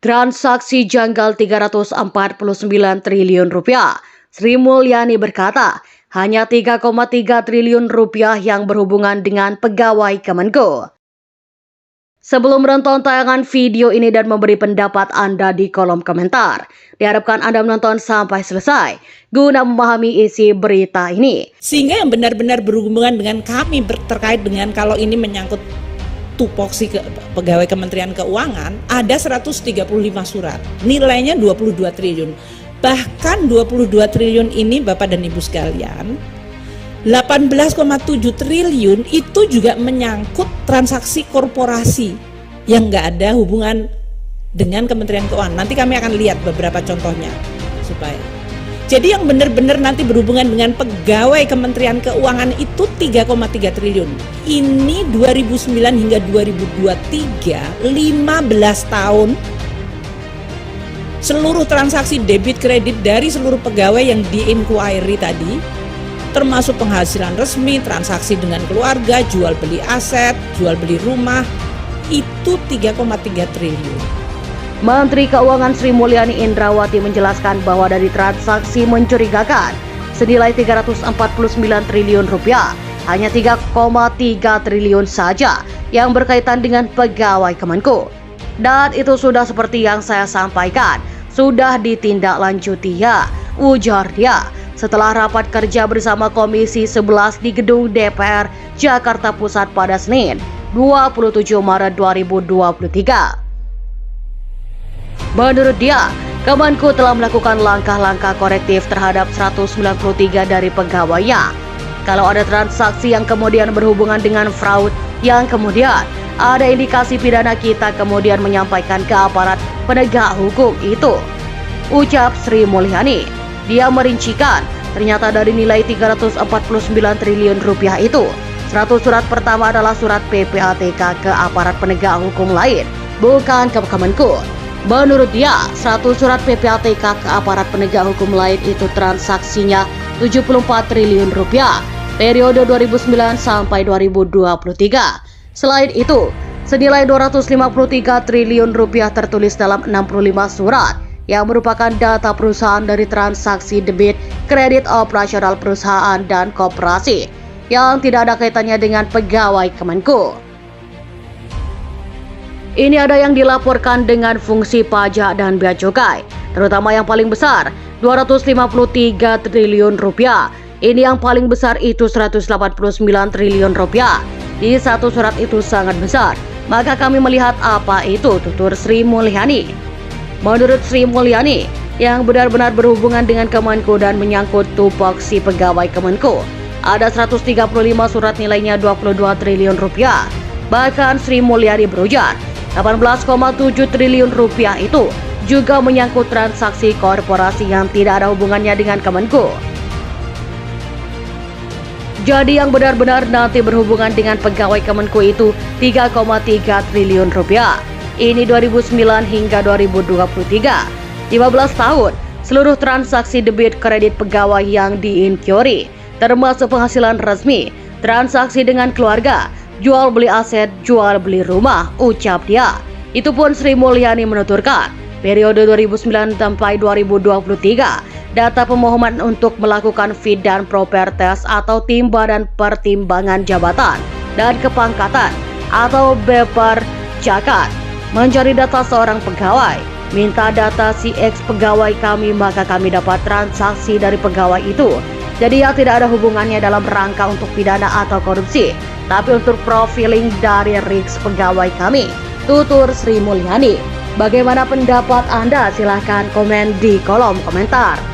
Transaksi janggal 349 triliun rupiah. Sri Mulyani berkata, hanya 3,3 triliun rupiah yang berhubungan dengan pegawai Kemenko. Sebelum menonton tayangan video ini dan memberi pendapat Anda di kolom komentar, diharapkan Anda menonton sampai selesai guna memahami isi berita ini. Sehingga yang benar-benar berhubungan dengan kami terkait dengan kalau ini menyangkut tupoksi pegawai Kementerian Keuangan, ada 135 surat, nilainya 22 triliun. Bahkan 22 triliun ini Bapak dan Ibu sekalian, 18,7 triliun itu juga menyangkut transaksi korporasi yang nggak ada hubungan dengan Kementerian Keuangan. Nanti kami akan lihat beberapa contohnya supaya. Jadi yang benar-benar nanti berhubungan dengan pegawai Kementerian Keuangan itu 3,3 triliun. Ini 2009 hingga 2023, 15 tahun. Seluruh transaksi debit kredit dari seluruh pegawai yang di-inquiry tadi, termasuk penghasilan resmi, transaksi dengan keluarga, jual beli aset, jual beli rumah, itu 3,3 triliun. Menteri Keuangan Sri Mulyani Indrawati menjelaskan bahwa dari transaksi mencurigakan senilai 349 triliun rupiah, hanya 3,3 triliun saja yang berkaitan dengan pegawai Kemenko. Dan itu sudah seperti yang saya sampaikan, sudah ditindaklanjuti ya, ujar dia setelah rapat kerja bersama Komisi 11 di Gedung DPR Jakarta Pusat pada Senin 27 Maret 2023. Menurut dia, Kemenko telah melakukan langkah-langkah korektif terhadap 193 dari pegawainya. Kalau ada transaksi yang kemudian berhubungan dengan fraud, yang kemudian ada indikasi pidana, kita kemudian menyampaikan ke aparat penegak hukum itu, ucap Sri Mulyani. Dia merincikan, ternyata dari nilai 349 triliun rupiah itu, 100 surat pertama adalah surat PPATK ke aparat penegak hukum lain, bukan ke Kemenko. Menurut dia, 100 surat PPATK ke aparat penegak hukum lain itu transaksinya 74 triliun rupiah periode 2009 sampai 2023. Selain itu, senilai 253 triliun rupiah tertulis dalam 65 surat yang merupakan data perusahaan dari transaksi debit kredit operasional perusahaan dan koperasi yang tidak ada kaitannya dengan pegawai Kemenko. Ini ada yang dilaporkan dengan fungsi pajak dan bea cukai, terutama yang paling besar 253 triliun rupiah. Ini yang paling besar itu 189 triliun rupiah. Di satu surat itu sangat besar. Maka kami melihat apa itu, tutur Sri Mulyani. Menurut Sri Mulyani, yang benar-benar berhubungan dengan Kemenko dan menyangkut tupoksi pegawai Kemenko, ada 135 surat nilainya 22 triliun rupiah. Bahkan Sri Mulyani berujar, 18,7 triliun rupiah itu juga menyangkut transaksi korporasi yang tidak ada hubungannya dengan Kemenko. Jadi yang benar-benar nanti berhubungan dengan pegawai Kemenko itu 3,3 triliun rupiah. Ini 2009 hingga 2023. 15 tahun, seluruh transaksi debit kredit pegawai yang di-inquiry, termasuk penghasilan resmi, transaksi dengan keluarga, jual beli aset, jual beli rumah, ucap dia. Itu pun Sri Mulyani menuturkan, periode 2009 sampai 2023, data pemohonan untuk melakukan fit dan proper test atau timba dan pertimbangan jabatan dan kepangkatan atau BPER Cakat, mencari data seorang pegawai, minta data si X pegawai kami, maka kami dapat transaksi dari pegawai itu. Jadi yang tidak ada hubungannya dalam rangka untuk pidana atau korupsi, tapi untuk profiling dari risk pegawai kami, tutur Sri Mulyani. Bagaimana pendapat Anda? Silahkan komen di kolom komentar.